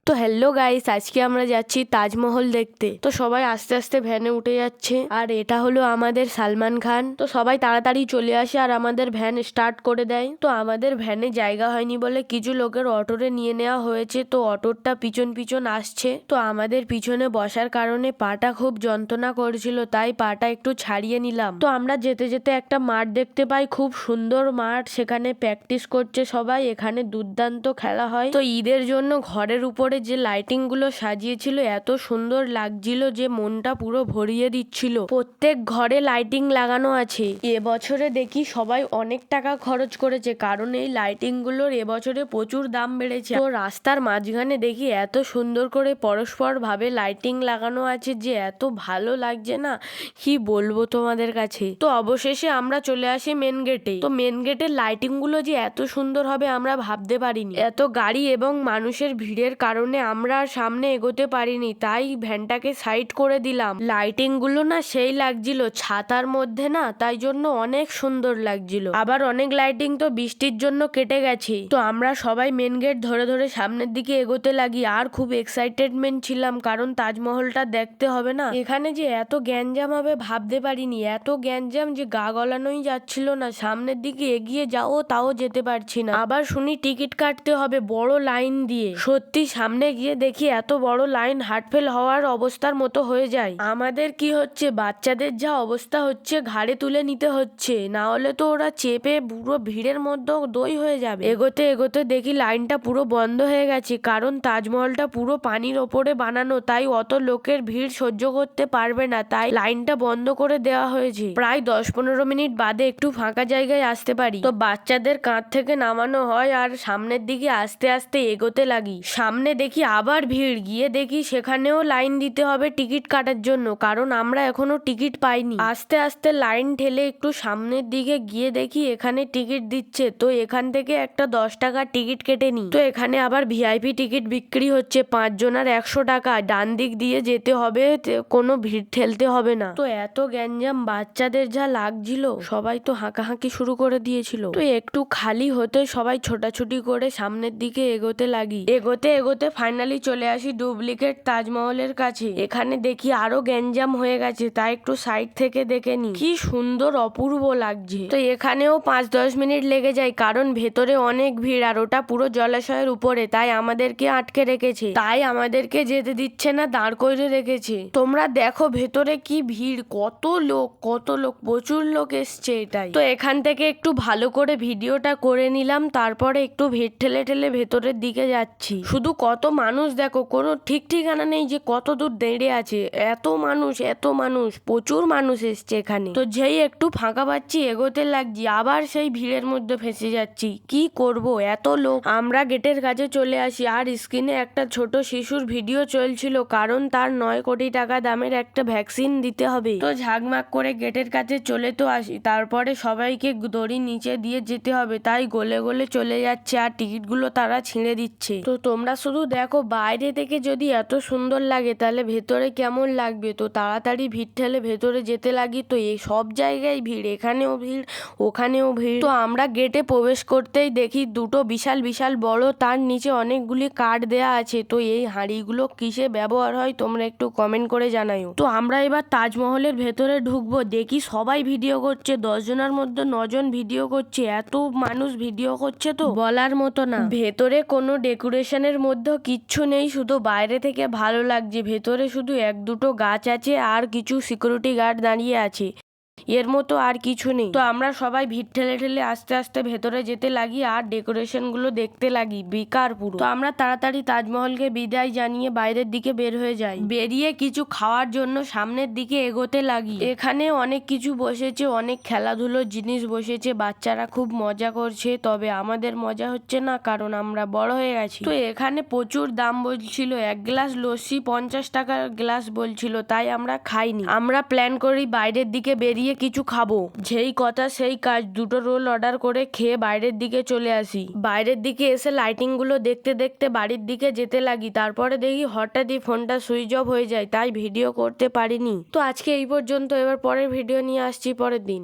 তো hello guys, আজকে আমরা যাচ্ছি তাজমহল দেখতে। তো সবাই আস্তে আস্তে ভ্যানে উঠে যাচ্ছে, আর এটা হলো আমাদের সালমান খান। তো সবাই তাড়াতাড়ি চলে আসে আর আমাদের ভ্যান স্টার্ট করে দেয়। তো আমাদের ভ্যানে জায়গা হয়নি বলে কিছু লোকের অটোরে নিয়ে নেওয়া হয়েছে। তো অটোরটা পিছন পিছন আসছে। তো আমাদের পিছনে বসার কারণে পাটা খুব যন্ত্রণা করছিল, তাই পাটা একটু ছাড়িয়ে নিলাম। তো আমরা যেতে যেতে একটা মাঠ দেখতে পাই, খুব সুন্দর মাঠ। সেখানে প্র্যাকটিস করছে সবাই। এখানে দুর্দান্ত খেলা হয়। তো ঈদের জন্য ঘরের উপরে যে লাইটিং গুলো সাজিয়েছিল এত সুন্দর লাগছিল যে মনটা পুরো ভরিয়ে দিচ্ছিল। প্রত্যেক ঘরে লাইটিং লাগানো আছে। এবছরে দেখি সবাই অনেক টাকা খরচ করেছে, কারণ এই লাইটিং গুলোর এবছরে প্রচুর দাম বেড়েছে। তো রাস্তার মাঝখানে দেখি এত সুন্দর করে পরস্পর ভাবে লাইটিং লাগানো আছে যে এত ভালো লাগছে না, কি বলবো তোমাদের কাছে। তো অবশেষে আমরা চলে আসি মেন গেটে। তো মেন গেটের লাইটিং গুলো যে এত সুন্দর হবে আমরা ভাবতে পারিনি। এত গাড়ি এবং মানুষের ভিড়ের কারণে আমরা সামনে এগোতে পারিনি, তাই ভ্যানটাকে সাইড করে দিলাম। লাইটিং গুলো না সেই লাগছিল ছাতার মধ্যে না, তাই জন্য অনেক সুন্দর লাগছিল। আবার অনেক লাইটিং তো বৃষ্টির জন্য কেটে গেছে। তো আমরা সবাই মেন গেট ধরে ধরে সামনের দিকে এগোতে লাগি, আর খুব এক্সাইটেডমেন্ট ছিলাম, কারণ তাজমহলটা দেখতে হবে না। এখানে যে এত গ্যাঞ্জাম হবে ভাবতে পারিনি। এত গ্যাঞ্জাম যে গা গলানোই যাচ্ছিল না। সামনের দিকে এগিয়ে যাও তাও যেতে পারছি না। আবার শুনি টিকিট কাটতে হবে বড় লাইন দিয়ে। সত্যি সামনে গিয়ে দেখি এত বড় লাইন, হার্ট ফেল হওয়ার অবস্থার মতো হয়ে যায়। আমাদের কি হচ্ছে, বাচ্চাদের যা অবস্থা হচ্ছে ঘাড়ে তুলে নিতে হচ্ছে, না হলে তো ওরা চেপে পুরো ভিড়ের মধ্যে দই হয়ে যাবে। এগোতে এগোতে দেখি লাইনটা পুরো বন্ধ হয়ে গেছে, কারণ তাজমহলটা পুরো পানির ওপরে বানানো, তাই অত লোকের ভিড় সহ্য করতে পারবে না, তাই লাইনটা বন্ধ করে দেওয়া হয়েছে। প্রায় 10-15 মিনিট বাদে একটু ফাঁকা জায়গায় আসতে পারি। তো বাচ্চাদের কাঁধ থেকে নামানো হয় আর সামনের দিকে আস্তে আস্তে এগোতে লাগি। সামনে দেখি আবার ভিড়, গিয়ে দেখি সেখানেও লাইন দিতে হবে টিকিট কাটার জন্য, কারণ আমরা এখনো টিকিট পাইনি। আস্তে আস্তে লাইন ঠেলে একটু সামনের দিকে গিয়ে দেখি এখানে টিকিট দিচ্ছে। তো এখান থেকে একটা 10 টাকার টিকিট কেটে নি। তো এখানে আবার ভিআইপি টিকিট বিক্রি হচ্ছে, 5 জনের 100 টাকা। ডান দিক দিয়ে যেতে হবে, কোনো ভিড় ঠেলতে হবে না। তো এত গ্যাঞ্জাম, বাচ্চাদের যা লাগছিল, সবাই তো হাঁকাহাঁকি শুরু করে দিয়েছিল। তো একটু খালি হতে সবাই ছোটাছুটি করে সামনের দিকে এগোতে লাগি। এগোতে এগোতে ফাইনালি চলে আসি ডুপ্লিকেট তাজমহলের কাছে। এখানে দেখি আরো গ্যাঞ্জাম হয়ে গেছে, তাই একটু সাইড থেকে দেখে নি। কি সুন্দর অপূর্ব লাগছে। তো এখানেও 5-10 মিনিট লেগে যায়, কারণ ভেতরে অনেক ভিড় আর ওটা পুরো জলাশয়ের উপরে, তাই আমাদেরকে আটকে রেখেছে। তাই আমাদেরকে যেতে দিচ্ছে না, দাঁড় করে রেখেছে। তোমরা দেখো ভেতরে কি ভিড়, কত লোক কত লোক, প্রচুর লোক এসছে এটাই। তো এখান থেকে একটু ভালো করে ভিডিওটা করে নিলাম, তারপরে একটু ভিড় ঠেলে ঠেলে ভেতরের দিকে যাচ্ছি। শুধু কত মানুষ দেখো, কোনো ঠিক ঠিকানা নেই যে কত দূর দাঁড়িয়ে আছে। এত মানুষ এত মানুষ, প্রচুর মানুষ এসছে এখানে। তো যেই একটু ফাঁকা পাচ্ছি এগোতে লাগছি, আবার সেই ভিড়ের মধ্যে ফেঁসে যাচ্ছি। কি করব, এত লোক। আমরা গেটের কাছে চলে আসি, আর স্ক্রিনে একটা ছোট শিশুর ভিডিও চলছিল, কারণ তার 9 কোটি টাকা দামের একটা ভ্যাকসিন দিতে হবে। তো ঝাঁকমাক করে গেটের কাছে চলে তো আসি, তারপরে সবাইকে দড়ি নিচে দিয়ে যেতে হবে, তাই গলে গলে চলে যাচ্ছে আর টিকিটগুলো তারা ছিঁড়ে দিচ্ছে। তো তোমরা শুধু দেখো, বাইরে থেকে যদি এত সুন্দর লাগে তাহলে ভেতরে কেমন লাগবে। তো তাড়াতাড়ি ভিড় ঠেলে ভেতরে যেতে লাগি। তো এই সব জায়গায় ভিড়, এখানেও ভিড় ওখানেও ভিড়। তো আমরা গেটে প্রবেশ করতেই দেখি দুটো বিশাল বিশাল বড়, তার নিচে অনেকগুলি কার্ড দেয়া আছে। তো এই হাঁড়িগুলো কিসে ব্যবহার হয় তোমরা একটু কমেন্ট করে জানাও। তো আমরা এবার তাজমহলের ভেতরে ঢুকবো। দেখি সবাই ভিডিও করছে, 10 জনের মধ্যে 9 জন ভিডিও করছে। এত মানুষ ভিডিও করছে তো বলার মতো না। ভেতরে কোনো ডেকোরেশনের মধ্যে কিচ্ছু নেই, শুধু বাইরে থেকে ভালো লাগছে। ভেতরে শুধু 1-2টো গাছ আছে আর কিছু সিকিউরিটি গার্ড দাঁড়িয়ে আছে, এর মতো আর কিছু নেই। তো আমরা সবাই ভিড় ঠেলে ঠেলে আস্তে আস্তে ভেতরে যেতে লাগি আর ডেকোরেশন গুলো দেখতে লাগি, বেকার পুরো। তো আমরা তাড়াতাড়ি তাজমহলকে বিদায় জানিয়ে বাইরের দিকে বের হয়ে যাই। বেরিয়ে কিছু খাওয়ার জন্য সামনের দিকে এগোতে লাগি। এখানে অনেক কিছু বসেছে, অনেক খেলাধুলোর জিনিস বসেছে, বাচ্চারা খুব মজা করছে। তবে আমাদের মজা হচ্ছে না, কারণ আমরা বড় হয়ে গেছি। তো এখানে প্রচুর দাম বলছিল, 1 গ্লাস লস্যি 50 টাকার গ্লাস বলছিল, তাই আমরা খাইনি। আমরা প্ল্যান করি বাইরের দিকে বেরিয়ে কিছু খাবো। যেই কথা সেই কাজ, 2টো রোল অর্ডার করে খেয়ে বাইরের দিকে চলে আসি। বাইরের দিকে এসে লাইটিং গুলো দেখতে দেখতে বাড়ির দিকে যেতে লাগি। তারপরে দেখি হঠাৎই ফোনটা সুইচ অফ হয়ে যায়, তাই ভিডিও করতে পারিনি। তো আজকে এই পর্যন্ত, এবার পরের ভিডিও নিয়ে আসছি পরের দিন।